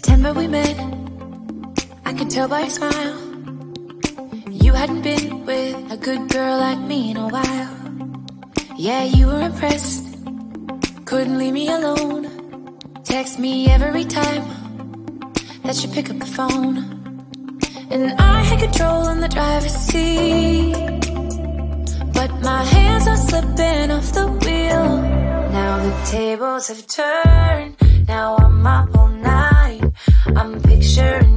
September we met, I could tell by your smile. You hadn't been with a good girl like me in a while. Yeah, you were impressed, couldn't leave me alone. Text me every time that you pick up the phone. And I had control in the driver's seat, but my hands are slipping off the wheel. Now the tables have turned, now I'm up all night. I'm picturing